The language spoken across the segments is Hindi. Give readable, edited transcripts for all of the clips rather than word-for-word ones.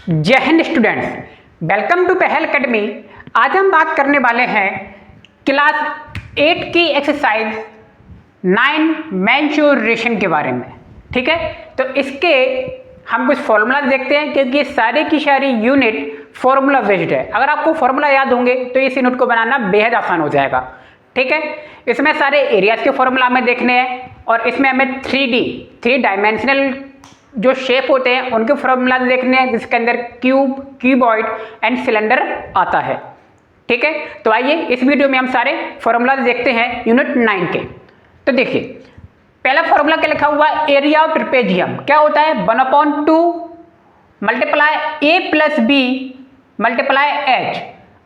जय हिंद स्टूडेंट्स, वेलकम टू पहल एकेडमी। आज हम बात करने वाले हैं क्लास 8 की एक्सरसाइज 9 मेंसुरेशन के बारे में। ठीक है, तो इसके हम कुछ फॉर्मूला देखते हैं क्योंकि ये सारे की सारी यूनिट फॉर्मूला बेस्ड है। अगर आपको फॉर्मूला याद होंगे तो इस यूनिट को बनाना बेहद आसान हो जाएगा। ठीक है, इसमें सारे एरियाज के फॉर्मूला हमें देखने हैं और इसमें हमें 3 डायमेंशनल जो शेप होते हैं उनके फॉर्मूला देखने हैं, जिसके अंदर क्यूब, क्यूबॉइड एंड सिलेंडर आता है। ठीक है, तो आइए इस वीडियो में हम सारे फॉर्मूला देखते हैं यूनिट 9 के। तो देखिए, पहला फॉर्मूला क्या लिखा हुआ है, एरिया ऑफ ट्रेपेजियम क्या होता है 1/2 multiply a plus b multiply h।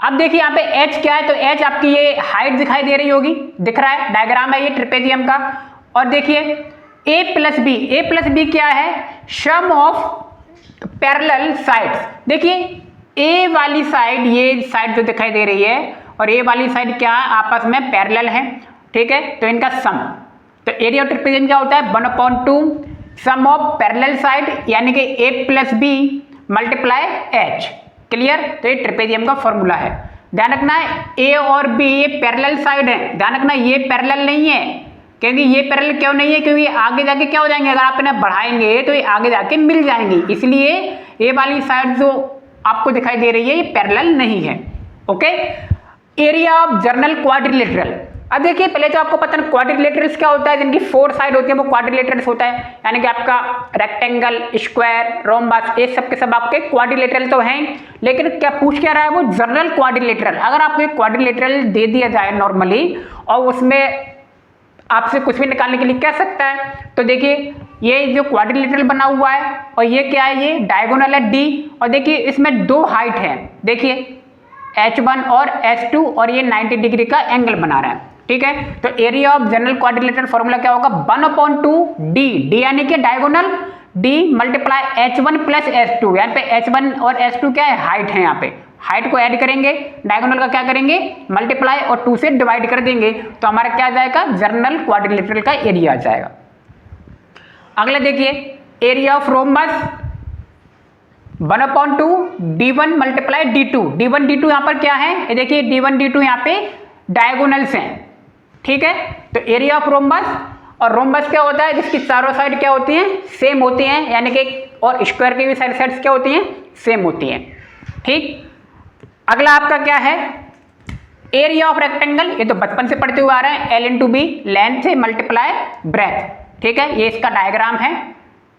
अब देखिए यहाँ पे h क्या है, तो h आपकी ये हाइट दिखाई दे रही होगी, दिख रहा है, डायग्राम है ये ट्रेपेजियम का। और देखिए a प्लस बी क्या है, सम ऑफ पैरेलल साइड्स। देखिए a वाली साइड, ये साइड जो दिखाई दे रही है और a वाली साइड क्या है, आपस में पैरेलल है। ठीक है, तो इनका सम, तो एरिया ऑफ ट्रेपेजियम क्या होता है 1/2 सम ऑफ पैरेलल साइड, यानी कि a plus b multiply h। Clear, तो ये ट्रेपेजियम का फॉर्मूला है। ध्यान रखना है a और b ये पैरेलल साइड है, ध्यान रखना ये पैरेलल नहीं है। क्योंकि ये पैरेलल क्यों नहीं है, क्योंकि आगे जाके क्या हो जाएंगे, अगर आप इन्हें बढ़ाएंगे तो ये आगे जाके मिल जाएंगी, इसलिए ये वाली साइड जो आपको दिखाई दे रही है ये पैरेलल नहीं है। Okay, area of general quadrilateral. अब देखिए पहले तो आपको पता है क्वाड्रिलेटरल्स क्या होता है, जिनकी 4 साइड होती है वो क्वाड्रिलेटरल्स होता है, यानी कि आपका रेक्टेंगल, स्क्वायर, रोम्बस, ये सब के सब आपके क्वाड्रिलेटरल तो हैं। लेकिन क्या पूछ क्या रहा है वो जनरल क्वाड्रिलेटरल। अगर आपको क्वाड्रिलेटरल दे दिया जाए नॉर्मली और उसमें आपसे कुछ भी निकालने के लिए कह सकता है, तो देखिए ये जो क्वाड्रिलेटरल बना हुआ है और ये क्या है, ये डायगोनल है d। और देखिए इसमें 2 हाइट है, देखिए h1 और h2, और ये 90 डिग्री का एंगल बना रहा है। ठीक है, तो area of general quadrilateral formula क्या होगा 1/2 d यानी कि diagonal d multiply h1 plus h2। यहाँ पे h1 और h2 क्या है, हाइट है। यहाँ पे हाइट को ऐड करेंगे, डायगोनल का क्या करेंगे मल्टीप्लाई और 2 से डिवाइड कर देंगे, तो हमारा क्या आ जाएगा जनरल क्वाड्रिलेटरल का एरिया आ जाएगा। अगला देखिए area of rhombus 1/2 d1 multiply d2। d1 d2 यहाँ पर क्या है, ये देखिए d1 d2 यहाँ पे डायगोनल्स हैं। ठीक है, तो एरिया ऑफ रोम्बस, और रोम्बस क्या होता है जिसकी चारों साइड क्या होती हैं, सेम होती हैं, यानी कि और स्क्वायर की भी साइड्स क्या होती हैं, सेम होती हैं। ठीक, अगला आपका क्या है एरिया ऑफ रेक्टेंगल। ये तो बचपन से पढ़ते हुए आ रहे हैं, L × B लेंथ से मल्टीप्लाई ब्रेथ। ठीक है, ये इसका डायग्राम है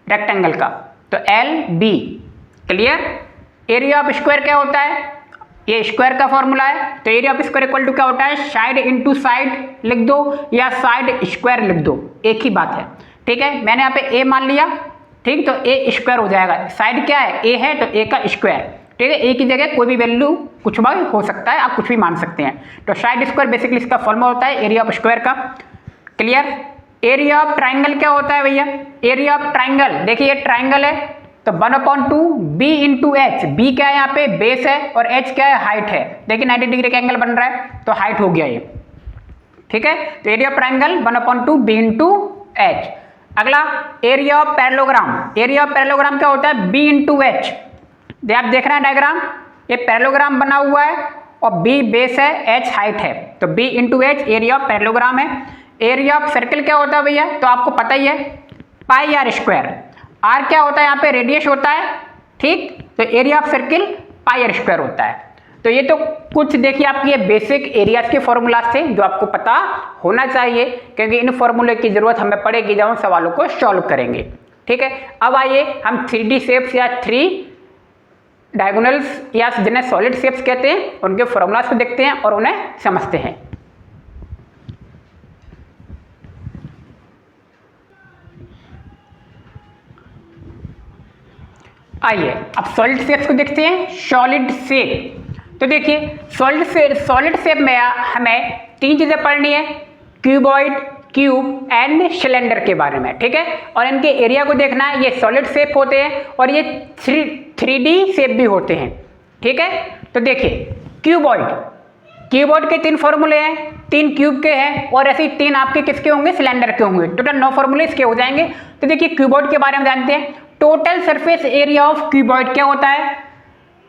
रेक्टेंगल का, तो LB। Clear, area of square क्या होता है, ये स्क्वायर का फॉर्मूला है, तो area of square equal to क्या होता है, साइड इंटू साइड लिख दो या साइड स्क्वायर लिख दो, एक ही बात है। ठीक है, मैंने यहाँ पे a मान लिया, ठीक, तो a स्क्वायर हो जाएगा, साइड क्या है a है तो a का स्क्वायर। ठीक है, एक ही जगह कोई भी वैल्यू कुछ भी हो सकता है, आप कुछ भी मान सकते हैं। तो साइड स्क्वायर बेसिकली इसका फॉर्मूला होता है एरिया ऑफ स्क्वायर का। क्लियर, एरिया ऑफ ट्राइंगल क्या होता है भैया, एरिया ऑफ ट्राइंगल, देखिए ये ट्राइंगल है तो 1/2 b इंटू एच। बी क्या है यहाँ पे बेस है और h क्या है हाइट है, देखिए 90 डिग्री का एंगल बन रहा है तो हाइट हो गया ये। ठीक है, तो area of triangle 1/2 b into H. अगला area of parallelogram, area of parallelogram क्या होता है b इंटू एच। आप देख रहे हैं डायग्राम, ये पैरेललोग्राम बना हुआ है और b बेस है, h हाइट है, तो b into H area of parallelogram है। एरिया ऑफ सर्कल क्या होता है भैया, तो आपको पता ही है पाई आर स्क्वायर। आर क्या होता है यहाँ पे रेडियस होता है। ठीक, तो area of circle pi r square होता है। तो ये तो कुछ देखिए आपकी ये बेसिक एरियाज के फॉर्मूलाज थे जो आपको पता होना चाहिए, क्योंकि इन फॉर्मूले की जरूरत हमें पड़ेगी जब हम सवालों को सॉल्व करेंगे। ठीक है, अब आइए हम 3D शेप्स या 3 डायगोनल्स या जिन्हें सॉलिड शेप्स कहते हैं उनके फॉर्मूलाज को देखते हैं और उन्हें समझते हैं। आइए अब सॉलिड शेप्स को देखते हैं। सॉलिड शेप, तो देखिए सॉलिड शेप में हमें 3 चीजें पढ़नी है, क्यूबॉइड, क्यूब एंड सिलेंडर के बारे में। ठीक है, और इनके एरिया को देखना है, ये सॉलिड शेप होते हैं और ये 3D शेप भी होते हैं। ठीक है, तो देखिए क्यूबॉइड के 3 फॉर्मूले हैं, 3 क्यूब के हैं और ऐसे ही 3 आपके किसके होंगे, सिलेंडर के होंगे। टोटल 9 फॉर्मूले इसके हो जाएंगे। तो देखिए क्यूबॉइड के बारे में जानते हैं। Total surface area of cuboid क्या होता है,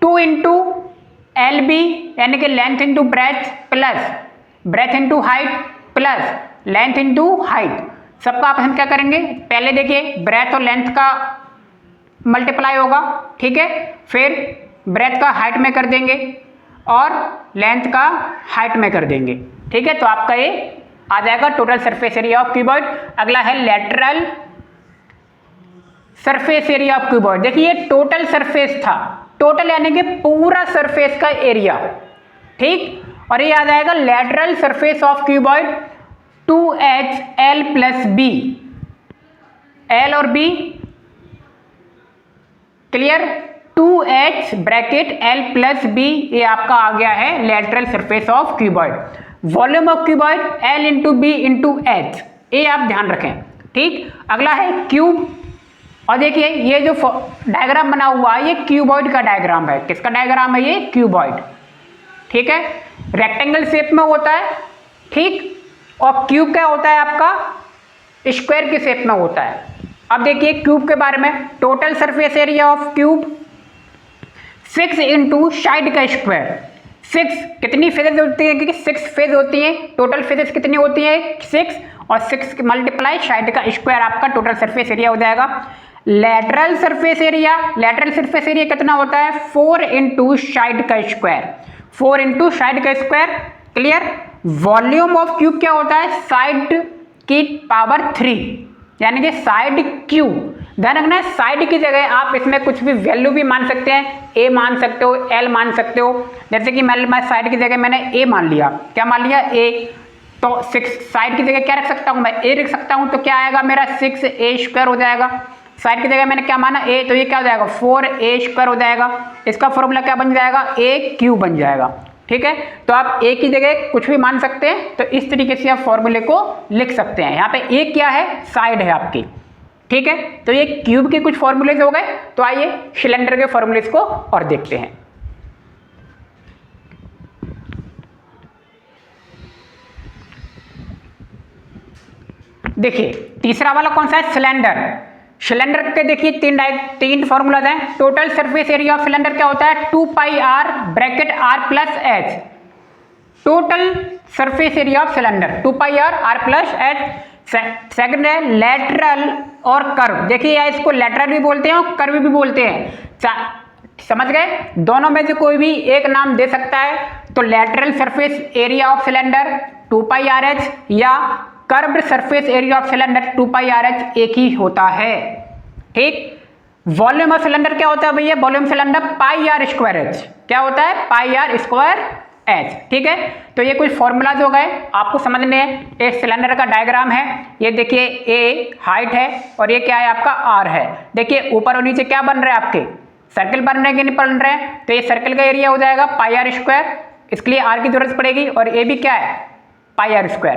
2 इंटू एल बी यानी कि length into breadth plus breadth into height plus length into height, सबका आप हम क्या करेंगे, पहले देखिए ब्रेथ और लेंथ का मल्टीप्लाई होगा, ठीक है, फिर ब्रेथ का हाइट में कर देंगे और लेंथ का हाइट में कर देंगे, ठीक है। तो आपका ये आ जाएगा total surface area of cuboid. अगला है lateral surface area of cuboid. देखिए ये टोटल सरफेस था, टोटल यानी कि पूरा सरफेस का एरिया, ठीक, और ये आ जाएगा lateral surface of cuboid 2HL plus B, L और B clear, 2H bracket L plus B, ये आपका आ गया है lateral surface of cuboid. Volume of cuboid L into B into H, ये आप ध्यान रखें, ठीक। अगला है क्यूब, और देखिए ये जो डायग्राम बना हुआ है ये क्यूबॉइड का डायग्राम है। किसका डायग्राम है ये, क्यूबॉइड, ठीक है, रेक्टेंगल शेप में होता है, ठीक, और क्यूब क्या होता है आपका, स्क्वायर के शेप में होता है। अब देखिए क्यूब के बारे में, total surface area of cube 6 into side का स्क्वायर। 6 कितनी फेजेस होती है, क्योंकि 6 फेज होती है, टोटल फेजेस कितनी होती है 6, और 6 मल्टीप्लाई साइड का स्क्वायर आपका टोटल सरफेस एरिया हो जाएगा। Lateral surface area, lateral surface area कितना होता है 4 इंटू साइड का स्क्वायर, 4 इंटू साइड का square, clear. Volume of cube क्या होता है, साइड की पावर 3 यानी कि साइड क्यूब। ध्यान रखना है साइड की जगह आप इसमें कुछ भी वैल्यू भी मान सकते हैं, ए मान सकते हो, एल मान सकते हो, जैसे कि मैं साइड की जगह मैंने ए मान लिया, क्या मान लिया ए, तो 6 साइड की जगह क्या रख सकता हूँ मैं, ए रख सकता हूँ, तो क्या आएगा मेरा 6A² हो जाएगा। साइड की जगह मैंने क्या माना ए, तो ये क्या हो जाएगा 4A² हो जाएगा। इसका फॉर्मूला क्या बन जाएगा, A³ बन जाएगा, ठीक है। तो आप ए की जगह कुछ भी मान सकते हैं, तो इस तरीके से आप फॉर्मूले को लिख सकते हैं। यहाँ पे ए क्या है, साइड है आपकी, ठीक है। तो ये क्यूब के कुछ फॉर्मूलेज हो गए, तो आइए सिलेंडर के फॉर्मूलेज को और देखते हैं। देखिए तीसरा वाला कौन सा है, सिलेंडर। सिलेंडर के देखिए तीन फॉर्मूलाज हैं। Total surface area of cylinder क्या होता है 2πr bracket r plus H, total surface area of cylinder 2πr r plus H. Second है लेटरल और कर्व। देखिए या इसको लेटरल भी बोलते हैं और कर्व भी बोलते हैं, समझ गए, दोनों में से कोई भी एक नाम दे सकता है। तो lateral surface area of cylinder 2πrh या curved surface area of cylinder 2πrh एक ही होता है, ठीक। वॉल्यूम ऑफ सिलेंडर क्या होता है भैया, वॉल्यूम सिलेंडर πr²h, क्या होता है πr²h, ठीक है। तो ये कुछ फॉर्मूलाज हो गए, आपको समझने हैं। एक सिलेंडर का डायग्राम है, ये देखिए ए हाइट है और ये क्या है आपका आर है। देखिए ऊपर और नीचे क्या बन रहा है आपके, सर्कल बन रहे हैं कि नहीं बन रहे हैं, तो ये सर्कल का एरिया हो जाएगा πr², इसके लिए आर की जरूरत पड़ेगी, और ए भी क्या है πr²।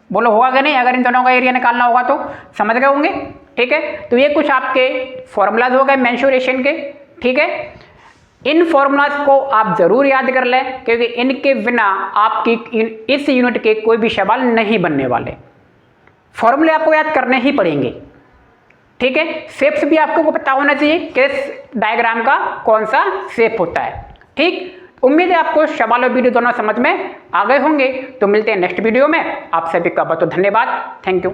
बोलो होगा कि नहीं, अगर इन दोनों का एरिया निकालना होगा तो समझ गए होंगे, ठीक है। तो ये कुछ आपके फॉर्मूलाज हो गए मेंसुरेशन के, ठीक है। इन फॉर्मूलाज को आप जरूर याद कर लें, क्योंकि इनके बिना आपकी इस यूनिट के कोई भी सवाल नहीं बनने वाले। फॉर्मूले आपको याद करने ही पड़ेंगे, ठीक है। शेप्स भी आपको पता होना चाहिए, किस डायग्राम का कौन सा शेप होता है, ठीक। उम्मीद है आपको सवाल और वीडियो दोनों समझ में आ गए होंगे। तो मिलते हैं नेक्स्ट वीडियो में, आप सभी का बहुत धन्यवाद, थैंक यू।